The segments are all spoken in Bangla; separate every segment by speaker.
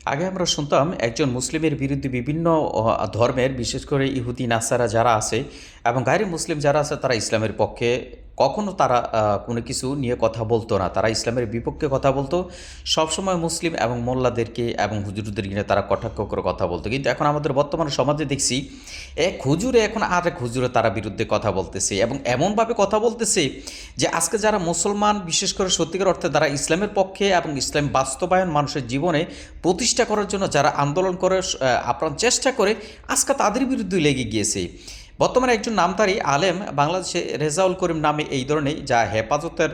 Speaker 1: আগে আমরা শুনতাম একজন মুসলিমের বিরুদ্ধে বিভিন্ন ধর্মের বিশেষ করে ইহুদি নাসারা যারা আছে এবং গায়রে মুসলিম যারা আছে তারা ইসলামের পক্ষে কখনো তারা কোনো কিছু নিয়ে কথা বলতো না, তারা ইসলামের বিপক্ষে কথা বলতো। সবসময় মুসলিম এবং মোল্লাদেরকে এবং হুজুরদের নিয়ে তারা কটাক্ষ করে কথা বলতো। কিন্তু এখন আমাদের বর্তমান সমাজে দেখছি এক হুজুরে এখন আর এক হুজুরে তারা বিরুদ্ধে কথা বলতেছে এবং এমনভাবে কথা বলতেছে যে আজকে যারা মুসলমান বিশেষ করে সত্যিকার অর্থে যারা ইসলামের পক্ষে এবং ইসলাম বাস্তবায়ন মানুষের জীবনে প্রতিষ্ঠা করার জন্য যারা আন্দোলন করে আপ্রাণ চেষ্টা করে আজকে তাদের বিরুদ্ধে লেগে গিয়েছে। বর্তমানে একজন নামধারী আলেম বাংলাদেশে রেজাউল করিম নামে এই ধরনের যা হেফাজতের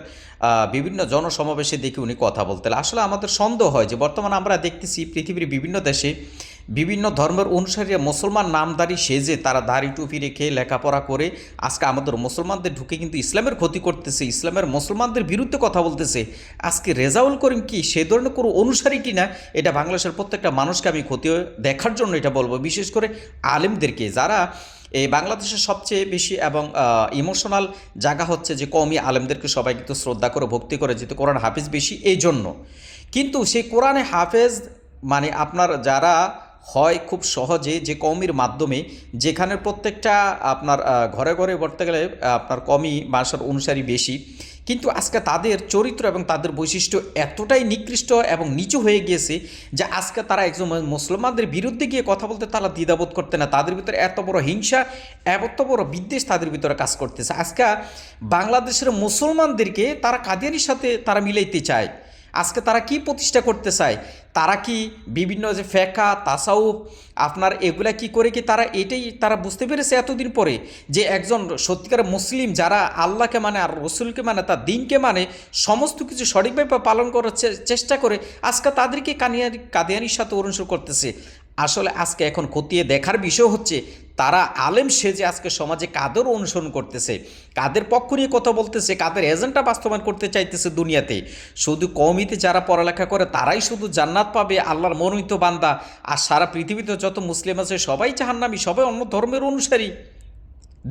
Speaker 1: বিভিন্ন জনসমাবেশে দেখে উনি কথা বলতেন। আসলে আমাদের সন্দেহ হয় যে বর্তমানে আমরা দেখতেছি পৃথিবীর বিভিন্ন দেশে বিভিন্ন ধর্মের অনুসারীরা মুসলমান নামধারী সেজে তারা দাড়ি টুপি রেখে লেখাপড়া করে আজকে আমাদের মুসলমানদের ঢুকে কিন্তু ইসলামের ক্ষতি করতেছে, ইসলামের মুসলমানদের বিরুদ্ধে কথা বলতেছে। আজকে রেজাউল করিম কি সে ধরনের কোনো অনুসারী কিনা এটা বাংলাদেশের প্রত্যেকটা মানুষকে আমি ক্ষতি দেখার জন্য এটা বলবো, বিশেষ করে আলেমদেরকে যারা এই বাংলাদেশের সবচেয়ে বেশি এবং ইমোশনাল জায়গা হচ্ছে যে কওমি আলেমদেরকে সবাই কিন্তু শ্রদ্ধা করে ভক্তি করে, যেহেতু কোরআন হাফিজ বেশি এই জন্য। কিন্তু সেই কোরআনে হাফেজ মানে আপনার যারা হয় খুব সহজে যে কওমির মাধ্যমে যেখানে প্রত্যেকটা আপনার ঘরে ঘরে বলতে গেলে আপনার কওমি ভাষার অনুসারী বেশি, কিন্তু আজকে তাদের চরিত্র এবং তাদের বৈশিষ্ট্য এতটাই নিকৃষ্ট এবং নিচু হয়ে গিয়েছে যে আজকে তারা একজন মুসলমানদের বিরুদ্ধে গিয়ে কথা বলতে তারা দ্বিধাবোধ করতে না। তাদের ভিতরে এত বড় হিংসা, এত বড় বিদ্বেষ তাদের ভিতরে কাজ করতেছে। আজকে বাংলাদেশের মুসলমানদেরকে তারা কাদিয়ানির সাথে তারা মিলাইতে চায়। আজকে তারা কি প্রতিষ্ঠা করতে চায়? তারা কি বিভিন্ন যে ফেকা তাসাউফ আপনার এগুলা কি করে কি তারা এটাই তারা বুঝতে পেরেছে এতদিন পরে যে একজন সত্যিকার মুসলিম যারা আল্লাহকে মানে আর রসুলকে মানে তার দিনকে মানে সমস্ত কিছু সঠিকভাবে পালন করার চেষ্টা করে আজকে তাদেরকে কাদিয়ানির সাথে অনুসরণ করতেছে। আসলে আজকে এখন খতিয়ে দেখার বিষয় হচ্ছে তারা আলেম সেজে আজকে সমাজে কাদের অনুসরণ করতেছে, কাদের পক্ষ নিয়ে কথা বলতেছে, কাদের এজেন্ডা বাস্তবায়ন করতে চাইতেছে দুনিয়াতে। শুধু কওমিতে যারা পড়ালেখা করে তারাই শুধু জান্নাত পাবে, আল্লাহর মনোনীত বান্দা, আর সারা পৃথিবীতে যত মুসলিম আছে সবাই জাহান্নামী, সবাই অন্য ধর্মের অনুসারী।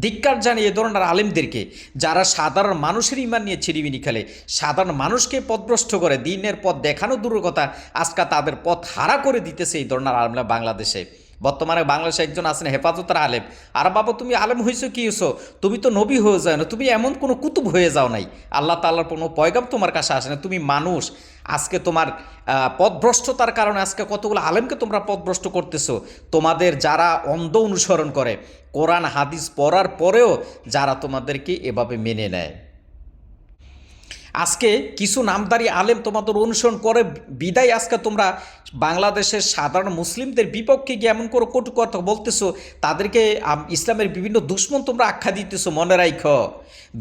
Speaker 1: ধিক্কার জানিয়ে এ ধরনের আলেমদেরকে যারা সাধারণ মানুষের ইমান নিয়ে ছিনিমিনি খেলে, সাধারণ মানুষকে পথভ্রষ্ট করে, দিনের পথ দেখানো দূরের কথা আজকে তাদের পথ হারা করে দিতেছে এই ধরনের আলেমরা বাংলাদেশে। বর্তমানে বাংলাদেশে একজন আছেন হেফাজতের আলেম, আর বাবা তুমি আলেম হয়েছো কি হয়েছো, তুমি তো নবী হয়ে যাও না, তুমি এমন কোনো কুতুব হয়ে যাও নাই, আল্লাহ তাআলার কোনো পয়গাম তোমার কাছে আসে না, তুমি মানুষ। আজকে তোমার পথভ্রষ্টতার কারণে আজকে কতগুলো আলেমকে তোমরা পথভ্রষ্ট করতেছো। তোমাদের যারা অন্ধ অনুসরণ করে, কোরআন হাদিস পড়ার পরেও যারা তোমাদেরকে এভাবে মেনে নেয়, আজকে কিছু নামদারি আলেম তোমাদের অনুসরণ করে বিদায় আজকে তোমরা বাংলাদেশের সাধারণ মুসলিমদের বিপক্ষে গিয়ে এমন করে কটু কথা বলতেছো, তাদেরকে ইসলামের বিভিন্ন দুশ্মন তোমরা আখ্যা দিতেছো। মনে রাখো,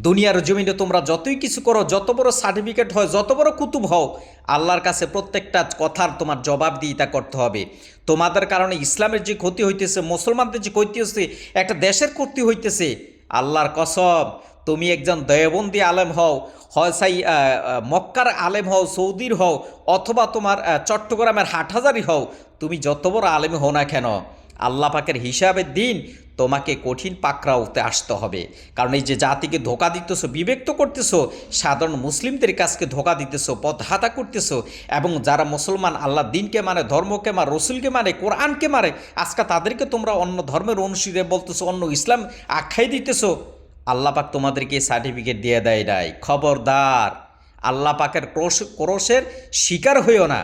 Speaker 1: দুনিয়ার জমিনে তোমরা যতই কিছু করো, যত বড় সার্টিফিকেট হয়, যত বড় কুতুব হও, আল্লাহর কাছে প্রত্যেকটা কথার তোমার জবাবদিহিতা করতে হবে। তোমাদের কারণে ইসলামের যে ক্ষতি হইতেছে, মুসলমানদের যে ক্ষতি হচ্ছে, একটা দেশের ক্ষতি হইতেছে। আল্লাহর কসম, তুমি একজন দেওবন্দি আলেম হও, হয় সাই মক্কার আলেম হও, সৌদির হও, অথবা তোমার চট্টগ্রামের হাটহাজারি হও, তুমি যত বড় আলেম হও না কেন, আল্লাহ পাকের হিসাবের দিন তোমাকে কঠিন পাকড়াওতে আসতে হবে। কারণ এই যে জাতিকে ধোকা দিতেছো, বিভক্ত করতেছো, সাধারণ মুসলিমদের কাছকে ধোকা দিতেছো, পথহাতা করতেছো, এবং যারা মুসলমান আল্লাহ দিনকে মানে, ধর্মকে মানে, রসুলকে মানে, কোরআনকে মানে, আজকে তাদেরকে তোমরা অন্য ধর্মের অনুসারী বলতেছো, অন্য ইসলাম আখ্যাই দিতেছো। আল্লাহ পাক তোমাদেরকে সার্টিফিকেট দিয়ে দেয় নাই। খবরদার, আল্লাহ পাকের ক্রোশের শিকার হইও না,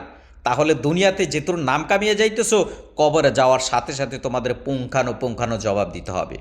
Speaker 1: তাহলে দুনিয়াতে যে তোর নাম কামিয়ে যাইতেছো, কবরে যাওয়ার সাথে সাথে তোমাদের পুঙ্খানো জবাব দিতে হবে।